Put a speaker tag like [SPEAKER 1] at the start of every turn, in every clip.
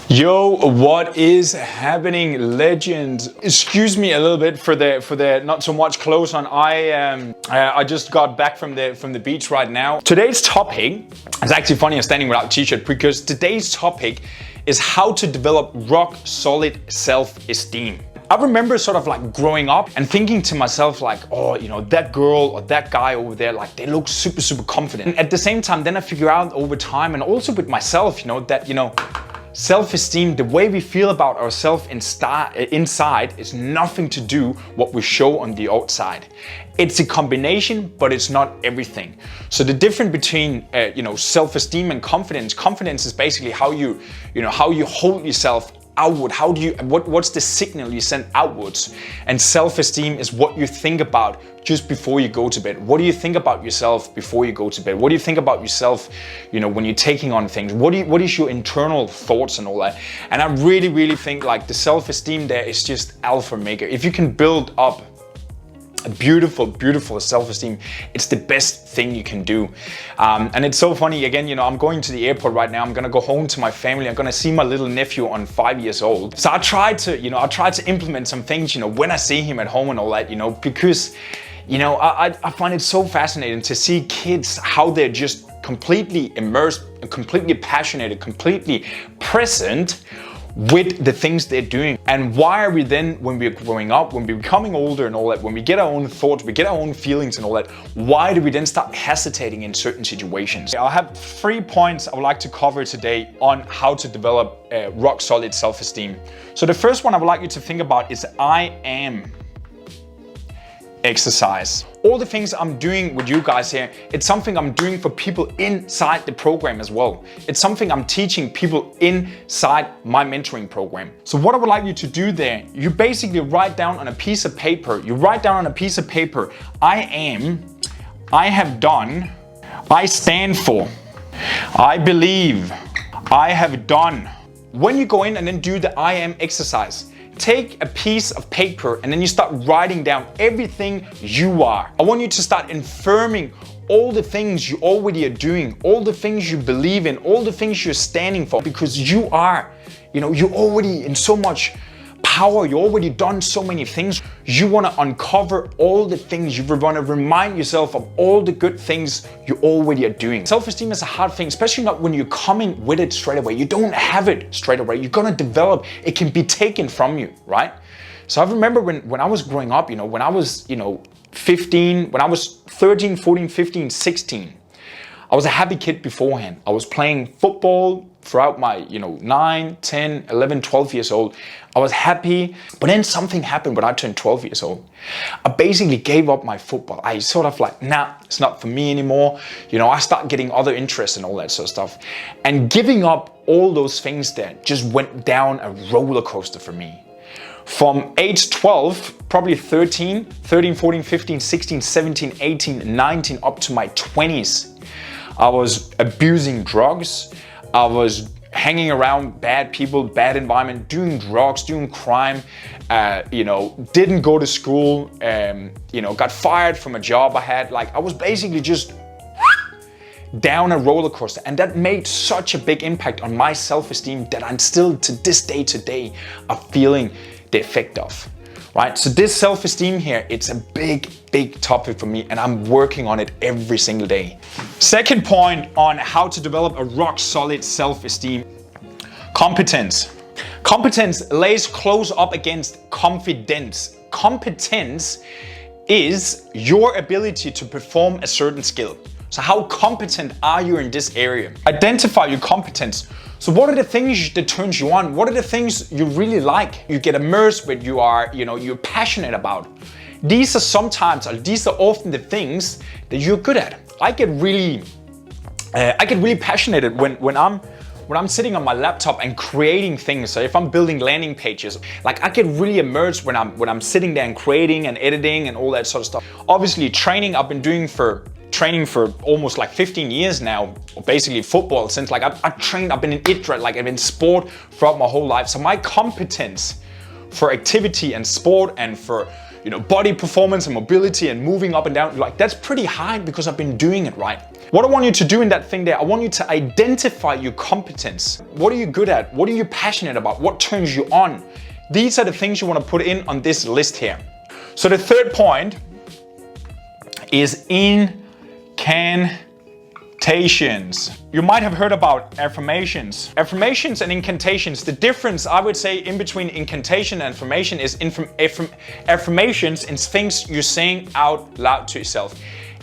[SPEAKER 1] Yo, what is happening, legends? Excuse me a little bit for the not so much close on. I just got back from the beach right now. Today's topic is actually funny. I'm standing without a t-shirt because today's topic is how to develop rock solid self-esteem. I remember sort of like growing up and thinking to myself like, oh, you know, that girl or that guy over there, like they look super confident. And at the same time, then I figure out over time and also with myself, you know, that, you know, self-esteem, the way we feel about ourselves inside is nothing to do what we show on the outside. It's a combination, but it's not everything. So the difference between self-esteem and confidence. Confidence is basically how you hold yourself outward. What's the signal you send outwards? And self-esteem is what you think about just before you go to bed. What do you think about yourself before you go to bed? What do you think about yourself, you know, when you're taking on things? What is your internal thoughts and all that? And I really think like the self-esteem there is just alpha mega. If you can build up a beautiful self-esteem, it's the best thing you can do. And it's so funny, again, you know, I'm going to the airport right now. I'm gonna go home to my family. I'm gonna see my little nephew on 5 years old. So I try to implement some things, you know, when I see him at home and all that, you know, because, you know, I find it so fascinating to see kids, how they're just completely immersed, completely passionate, completely present with the things they're doing. And why are we then, when we're growing up, when we're becoming older and all that, when we get our own thoughts, we get our own feelings and all that, why do we then start hesitating in certain situations? I have 3 points I would like to cover today on how to develop rock solid self-esteem. So the first one I would like you to think about is I am exercise. All the things I'm doing with you guys here, it's something I'm doing for people inside the program as well. It's something I'm teaching people inside my mentoring program. So what I would like you to do there, you basically write down on a piece of paper, I am, I have done, I stand for, I believe, I have done. When you go in and then do the I am exercise, take a piece of paper and then you start writing down everything you are. I want you to start affirming all the things you already are doing, all the things you believe in, all the things you're standing for, because you are, you know, you're already in so much power, you already done so many things. You want to uncover all the things, you want to remind yourself of all the good things you already are doing. Self-esteem is a hard thing, especially not when you're coming with it straight away. You don't have it straight away. You're going to develop, it can be taken from you, right? So I remember when I was growing up, you know, when I was, you know, 15, when I was 13, 14, 15, 16, I was a happy kid beforehand. I was playing football throughout my, you know, 9, 10, 11, 12 years old. I was happy, but then something happened when I turned 12 years old. I basically gave up my football. I sort of like, nah, it's not for me anymore. You know, I start getting other interests and all that sort of stuff. And giving up all those things there just went down a roller coaster for me. From age 12, probably 13, 14, 15, 16, 17, 18, 19, up to my 20s, I was abusing drugs. I was hanging around bad people, bad environment, doing drugs, doing crime, you know, didn't go to school, you know, got fired from a job I had. Like I was basically just down a roller coaster, and that made such a big impact on my self-esteem that I'm still to this day today are feeling the effect of. Right? So this self-esteem here, it's a big topic for me, and I'm working on it every single day. Second point on how to develop a rock solid self-esteem, competence. Competence lays close up against confidence. Competence is your ability to perform a certain skill. So how competent are you in this area? Identify your competence. So what are the things that turns you on? What are the things you really like? You get immersed with, you're passionate about. These are often the things that you're good at. I get really passionate when I'm sitting on my laptop and creating things. So if I'm building landing pages, like I get really immersed when I'm sitting there and creating and editing and all that sort of stuff. Obviously training, I've been doing training for almost like 15 years now, basically football since like I've been in it, right? Like I've been in sport throughout my whole life. So my competence for activity and sport and for, body performance and mobility and moving up and down. Like, that's pretty high because I've been doing it, right? What I want you to do in that thing there, I want you to identify your competence. What are you good at? What are you passionate about? What turns you on? These are the things you want to put in on this list here. So the third point is incantations. You might have heard about affirmations. Affirmations and incantations. The difference, I would say, in between incantation and affirmation is affirmations is things you're saying out loud to yourself.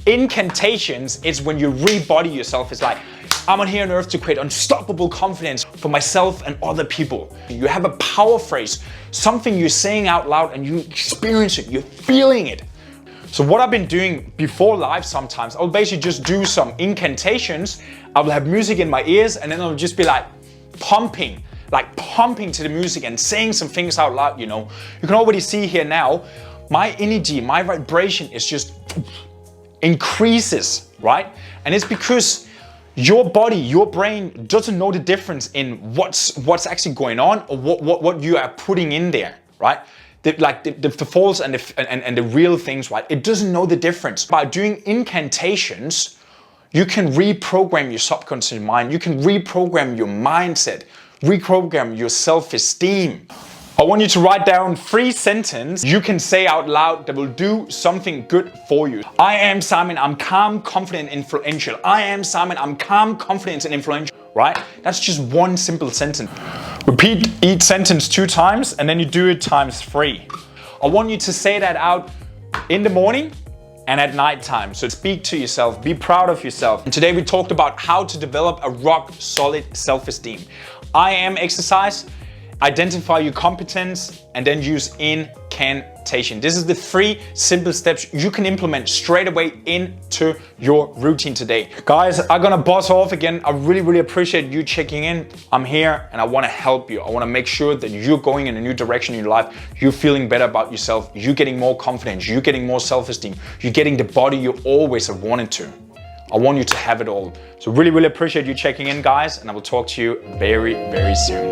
[SPEAKER 1] Incantations is when you rebody yourself. It's like, I'm on here on earth to create unstoppable confidence for myself and other people. You have a power phrase, something you're saying out loud and you experience it, you're feeling it. So what I've been doing before live sometimes, I'll basically just do some incantations. I will have music in my ears and then I'll just be like pumping to the music and saying some things out loud, You can already see here now, my energy, my vibration is just increases, right? And it's because your body, your brain doesn't know the difference in what's actually going on or what you are putting in there, right? The false and the real things, right? It doesn't know the difference. By doing incantations, you can reprogram your subconscious mind. You can reprogram your mindset, reprogram your self-esteem. I want you to write down 3 sentences you can say out loud that will do something good for you. I am Simon, I'm calm, confident, influential. I am Simon, I'm calm, confident, and influential, right? That's just one simple sentence. Repeat each sentence 2 times and then you do it times 3. I want you to say that out in the morning and at night time. So speak to yourself, be proud of yourself. And today we talked about how to develop a rock solid self-esteem. I am exercise. Identify your competence and then use incantation. This is the 3 simple steps you can implement straight away into your routine today. Guys, I'm gonna boss off again. I really appreciate you checking in. I'm here and I wanna help you. I wanna make sure that you're going in a new direction in your life. You're feeling better about yourself. You're getting more confidence. You're getting more self-esteem. You're getting the body you always have wanted to. I want you to have it all. So really appreciate you checking in, guys, and I will talk to you very soon.